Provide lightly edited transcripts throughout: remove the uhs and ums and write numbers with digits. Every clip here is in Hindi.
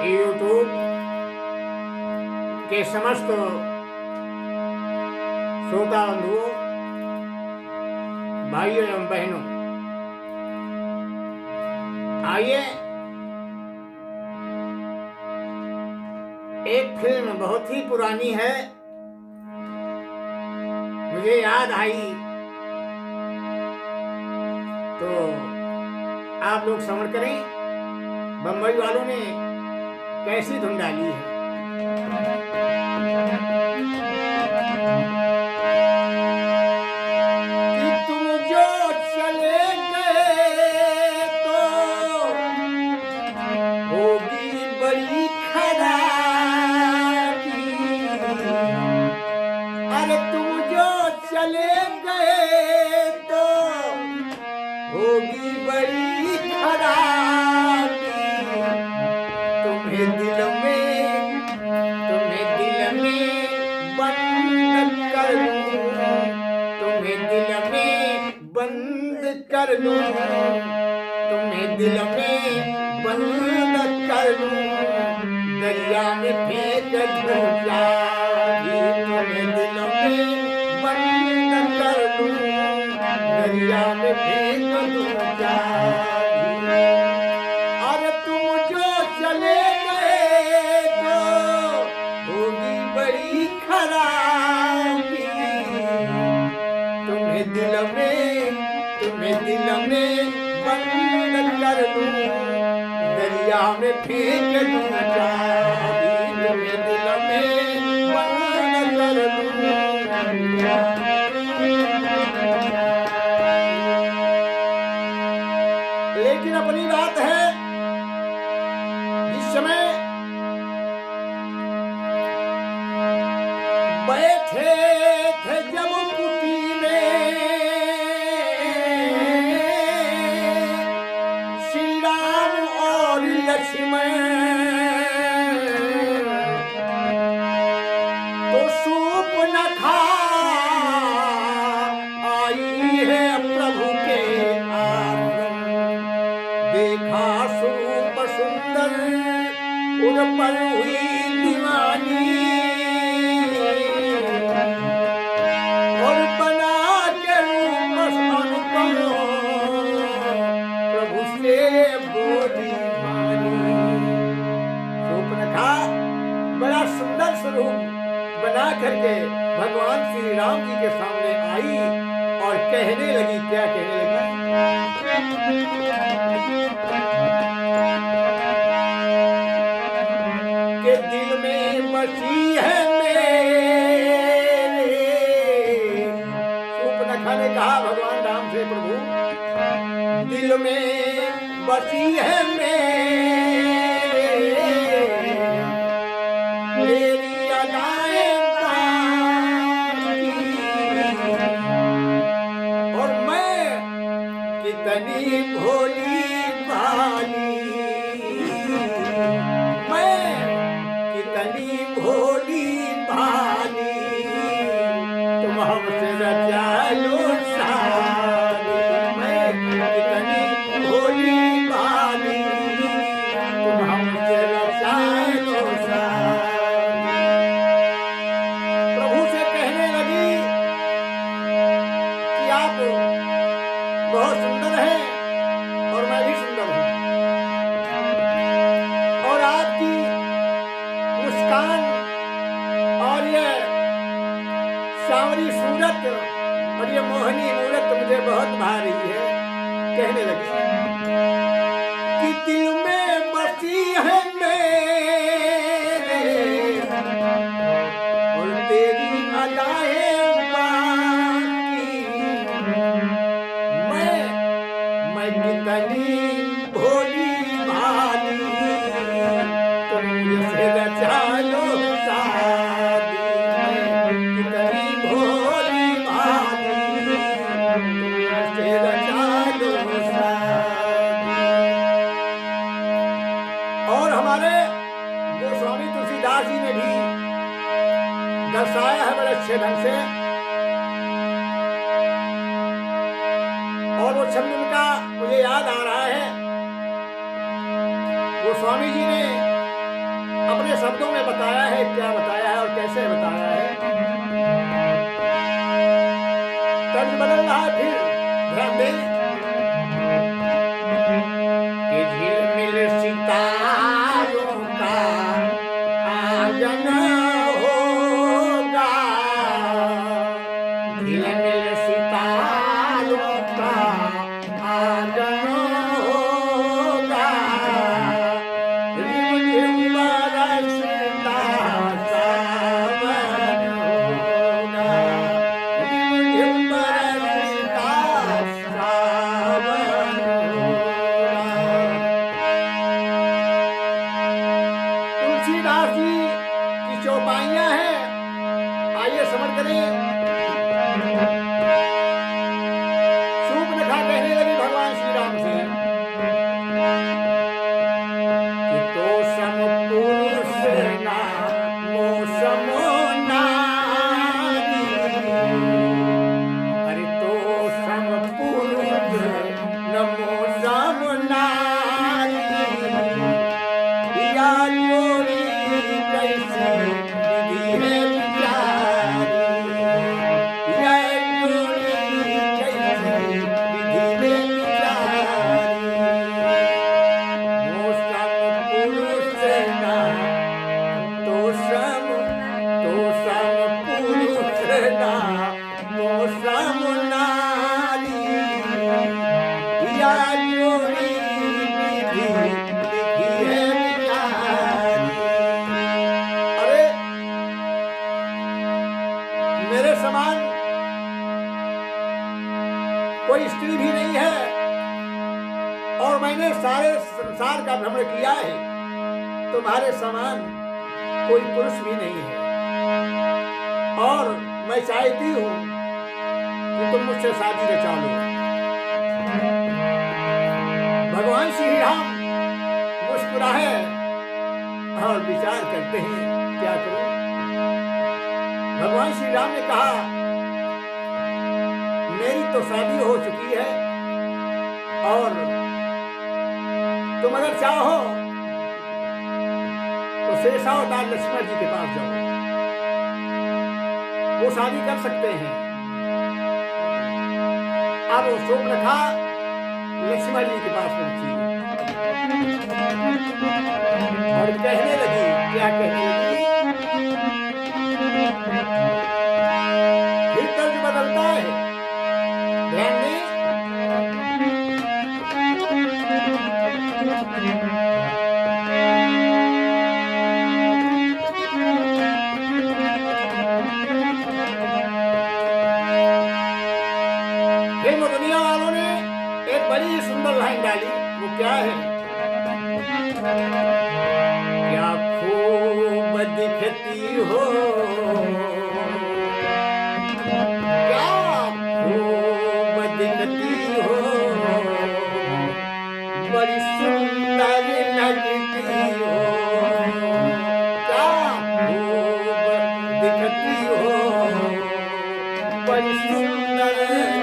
यूट्यूब के समस्त श्रोता बंधुओं, भाइयों एवं बहनों, आइए एक फिल्म बहुत ही पुरानी है, मुझे याद आई तो आप लोग श्रवण करें। बम्बई वालों ने कैसी धुन डाली है। कि तुम जो चले गए तो होगी बड़ी खराबी। अरे तुम जो चले गए तो होगी बड़ी खराबी। तुम्हें दिल में बंद कर लूं, तुम्हें दिल में बंद कर लूं, तुम्हें दिल में बंद कर लूं, दरिया में फेंक दूं जागी। तुम्हें दिल में बंद कर लूं, दरिया में फेंक दूं जागी। तुम्हें दिल में बंद कर लूं, दरिया में फेंक दूं जागी। तुम्हें दिल में बंद कर लूं। लेकिन अपनी बात है, जिस समय बैठे थे जब कुटी में श्री राम और लक्ष्मण, तो सूर्पनखा आई है प्रभु के आश्रम। देखा सूप सुंदर उन पर हुई दीवानी, बड़ा सुंदर स्वरूप बना करके भगवान श्री राम जी के सामने आई और कहने लगी। क्या कहने लगी? कि दिल में बसी है मेरे। सूर्पनखा ने कहा भगवान राम से, प्रभु दिल में बसी है मेरे, मेरी अदाएं बाकी, और मैं कितनी भोली भाली, मैं कितनी भोली भाली, तुम हमसे रचा लो शादी। मैं कितनी भोली भाली, तुम हमसे रचा लो शादी। बहुत सुंदर है और मैं भी सुंदर हूं, और आपकी मुस्कान और ये सांवरी सूरत और ये मोहनी मूरत मुझे बहुत भा रही है। कहने लगी कि दिल में बसी है मेरे, और तेरी अदाएं कितनी भोली भाली, तुम मुझसे रचा लो शादी। कितनी भोली भाली, तुम मुझसे रचा लो शादी। और हमारे गोस्वामी तुलसीदास जी ने भी दर्शाया है बड़े अच्छे ढंग से, और वो छंद उनका मुझे याद आ रहा है। गोस्वामी जी ने अपने शब्दों में बताया है, क्या बताया है और कैसे बताया है। तर्ज बदल रहा है फिर, ध्यान दें कि झिलमिल सितारों का आंगन होगा, झिलमिल सितारों का आंगन होगा, रिमझिम बरसता सावन होगा, रिमझिम बरसता सावन होगा। तुलसीदास जी की चौपाइयां हैं, आइए समझ करें। शूर्पणखा कहने लगी भगवान श्री राम से कि तो सम पुरुष ना मौसम नारी, अरे तो सम पुरुष न मौसम नारी, या जोड़ी कैसी विधि है बिचारी, या जोड़ी कैसी विधि है बिचारी। मौसम पुरुष ना तो सम पुरुष ना मौसम नारी, या जोड़ी विधि लिखी है बिचारी। अरे मेरे समान कोई स्त्री भी नहीं है, और मैंने सारे संसार का भ्रमण किया है, तुम्हारे समान कोई पुरुष भी नहीं है, और मैं चाहती हूं कि तुम मुझसे शादी रचा लो। भगवान श्री राम मुस्कुराए और विचार करते हैं क्या करूं। भगवान श्री राम ने कहा, मेरी तो शादी हो चुकी है, और तुम अगर चाहो तो शेषावतार लक्ष्मण जी के पास जाओ, वो शादी कर सकते हैं। अब वो शूर्पणखा लक्ष्मण जी के पास पहुंची और कहने लगी, क्या कहने लगी। फिर तर्ज बदलता है, ध्यान दें। फिल्म दुनिया वालों ने एक बड़ी सुंदर लाइन डाली, वो क्या है। क्या खूब दिखती हो, क्या खूब दिखती हो, बड़ी सुंदर लगती हो, क्या खूब दिखती हो, बड़ी सुंदर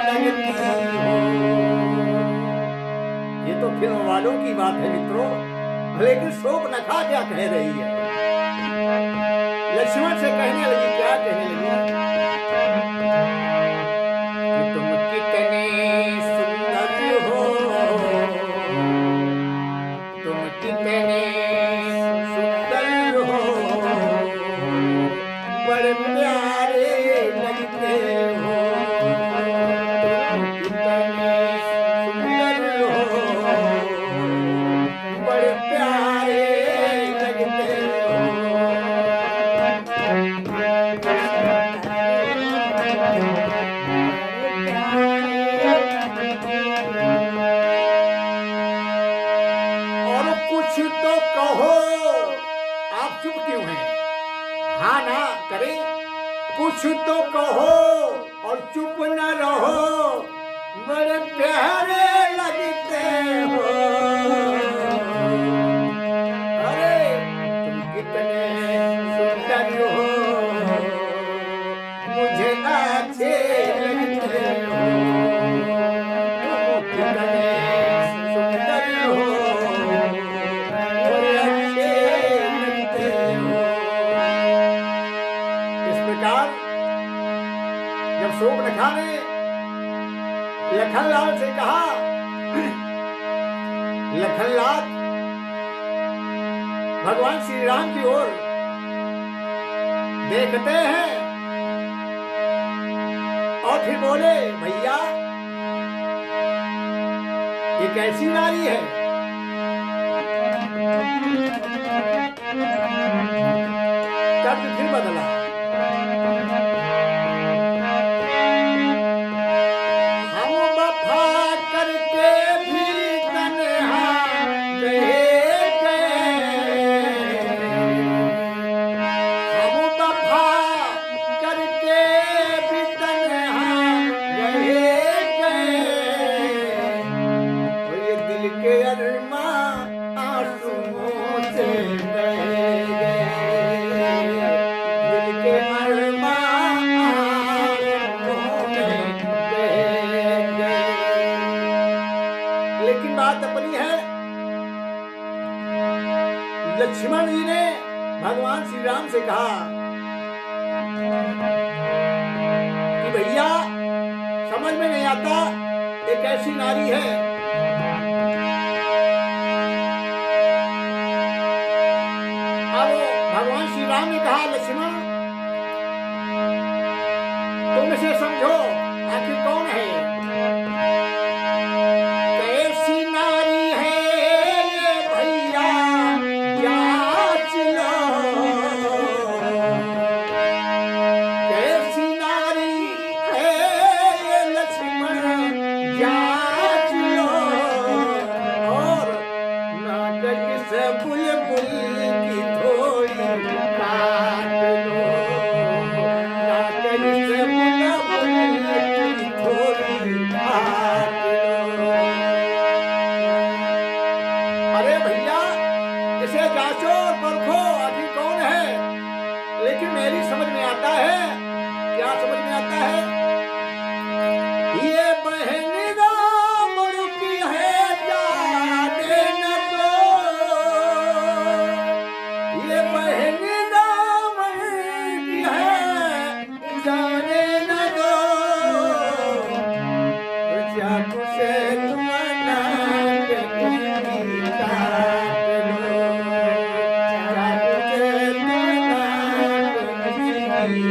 लगती हो। ये तो फिल्म वालों की बात है मित्रों, लेकिन शूर्पणखा क्या कह रही है। लक्ष्मण से कहने लगी, क्या कहने लगी कि तुम कितने सुंदर हो, तुम कितने सुंदर हो, बड़े प्यारे लगते हो, तुम कितने सुंदर हो, बड़े प्यारे लगते हो। और कुछ तो कहो, आप चुप क्यों हैं? हाँ ना करें, कुछ तो कहो और चुप न रहो, बड़े प्यारे लगते हो। अरे तुम कितने सुंदर हो, मुझे अच्छे लगते हो, तुम कितने सुंदर हो, मुझे अच्छे लगते हो। लखनलाल से कहा, लखनलाल भगवान श्री राम की ओर देखते हैं और फिर बोले, भैया ये कैसी नारी है? तब फिर बदला, हम वफा करके भी तन्हा रह गए, हम वफा करके भी तन्हा रह गए, और ये दिल के अरमां आंसुओं से बह गए, दिल के अरमां आंसुओं में बह गए। लेकिन बात अपनी है, लक्ष्मण जी ने भगवान श्री राम से कहा कि भैया समझ में नहीं आता ये कैसी नारी है। अब भगवान श्री राम ने कहा, लक्ष्मण तुम इसे समझो, आखिर कौन है? कैसी नारी है ये भैया जांच लो, कैसी नारी है ये लक्ष्मण जांच लो, और नाटक से बुलबुल की थोड़ी काट लो, नाटक से बुलबुल की थोड़ी काट लो। अरे भैया इसे जांचो और परखो आखिर कौन है। लेकिन मेरी समझ में आता है, क्या समझ में आता है? ये बहन राम की है जाने न दो, ये बहन राम की है जाने न दो, चाकू से तुम नाक उसकी काट लो, चाकू से तुम नाक उसकी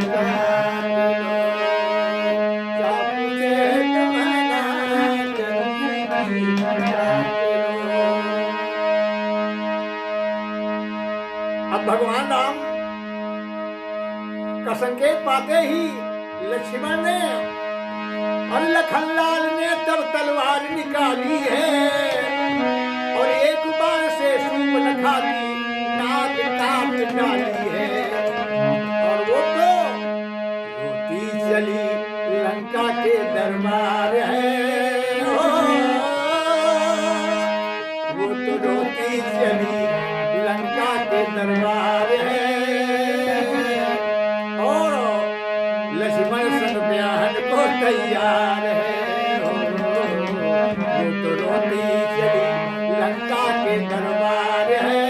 काट लो, चाकू से तुम नाक उसकी काट लो। अब भगवान राम का संकेत पाते ही लक्ष्मण ने और लखनलाल ने तब तलवार निकाली है, और एक बार से सूर्पनखा की नाक काट डाली है, और वो तो रोती चली लंका के दरबार है, वो तो रोती चली लंका के दरबार है, और लक्ष्मण संग ब्याहन को तैयार है, वो तो रोती चली लंका के दरबार है,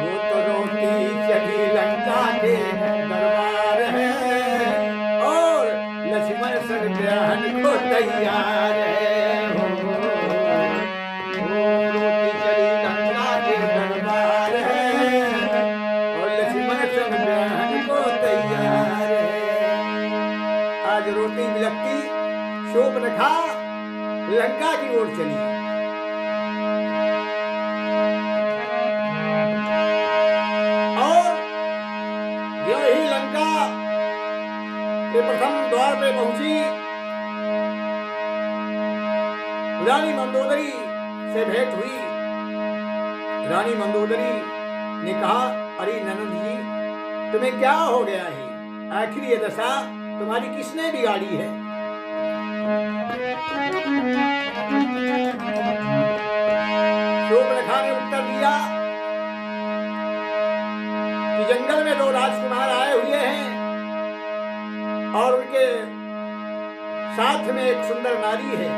वो तो रोती चली लंका के दरबार है, और लक्ष्मण संग ब्याहन को तैयार है, वो रोती चली लंका के दरबार है, और लक्ष्मण संग ब्याहन को तैयार है। आज रोती बिलकती शूर्पनखा लंका की ओर चली, और जो ही लंका के प्रथम द्वार पे पहुंची, रानी मंदोदरी से भेंट हुई। रानी मंदोदरी ने कहा, अरे ननद जी तुम्हें क्या हो गया है? आखिर ये दशा तुम्हारी किसने बिगाड़ी है? शूर्पनखा ने उत्तर दिया कि जंगल में दो राजकुमार आए हुए हैं, और उनके साथ में एक सुंदर नारी है,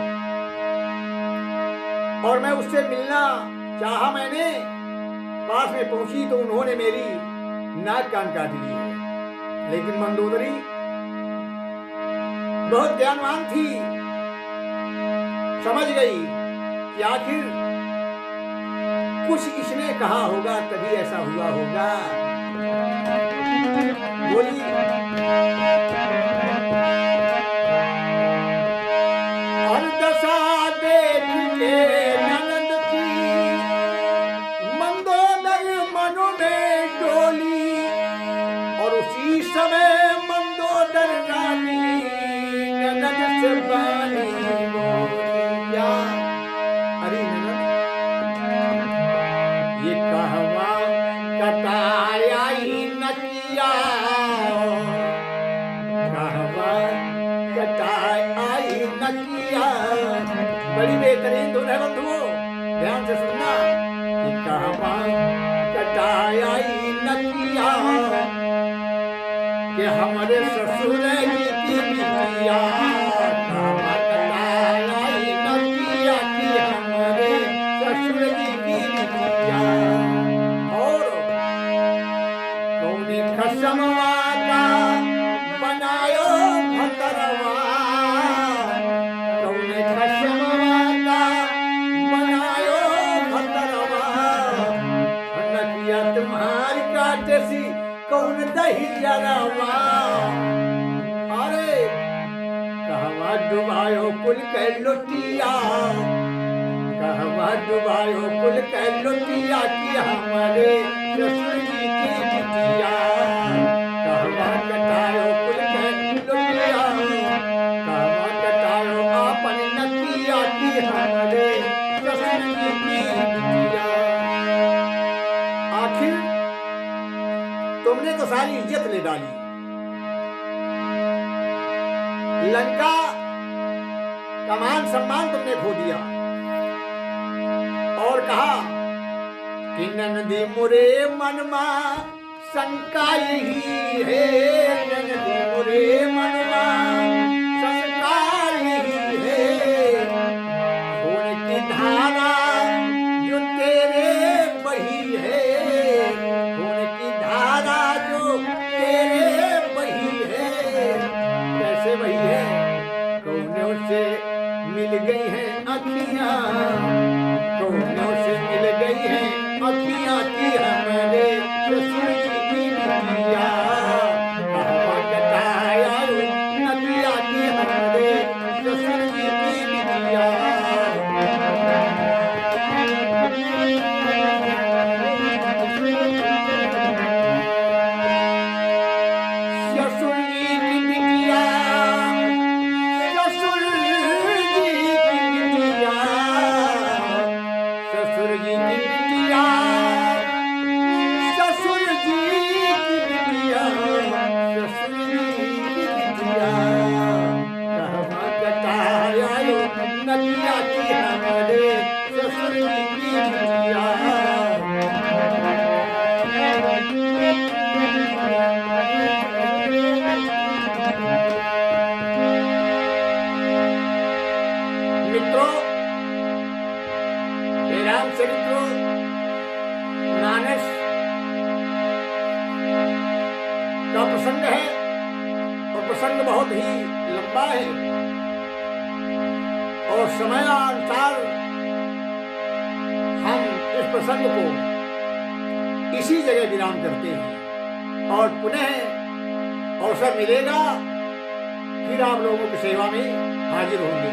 और मैं उससे मिलना चाहा। मैंने पास में पहुंची तो उन्होंने मेरी नाक कान काट ली है। लेकिन मंदोदरी बहुत ज्ञानवान थी, समझ गई कि आखिर कुछ इसने कहा होगा तभी ऐसा हुआ होगा। बोली, और दशा देख के ननद की मंदोदर मनो में डोली, और उसी समय मंदोदर रानी ननद से बानी बोली, क्या अरे ननद ये कहवा कटाया ही न किया, कहवा कटाया ही न किया। बड़ी बेहतरीन धुन है बंधुओं, ध्यान से सुनना। ये कहवा कटाया ही न किया कि हमारे ससुर जी की बिटिया, कहवा कटाया ही न किया कि हमारे ससुर जी की बिटिया। और कौने खसमवा का बनायो भतरवा, कौने खसमवा का बनायो भतरवा, नकिया तुम्हारी काटे सी कौन दही जरवा। अरे कहवा डुबायो कुल के लुटिया, कहवा डुबायो कुल के लुटिया कि हमारे ससुर जी की बिटिया, कहवा कटायो कुल के लुटिया, कहवा कटायो आपन नकिया कि हमारे ससुर जी की बिटिया। आखिर तुमने तो सारी इज्जत ले डाली, लंका का मान सम्मान तुमने खो दिया, और कहा कि ननदी मुरे मनमा शंका यही है, ननदी मुरे मनमा शंका यही है, खून की धारा जो तेरे बही है, खून की धारा जो तेरे बही है। कैसे बही है? कौनों से मिल गई हैं अखियां, कौनों से मिल गई हैं अखियां की हमारे ससुर जी की बिटिया, कहवा कटाया नदिया की हमारे ससुर जी की बिटिया। ससुर जी की बिटिया, ससुर जी की बिटिया, ससुर जी की बिटिया, ससुर जी की बिटिया, ससुर जी की बिटिया, कहवा कटाया नदिया की हमारे ससुर जी की बिटिया। मित्रों, ये रामचरित्र मानस का प्रसंग है, और प्रसंग बहुत ही लंबा है, और समयानुसार हम इस प्रसंग को इसी जगह विराम करते हैं, और पुनः अवसर मिलेगा फिर आप लोगों की सेवा में हाजिर होंगे।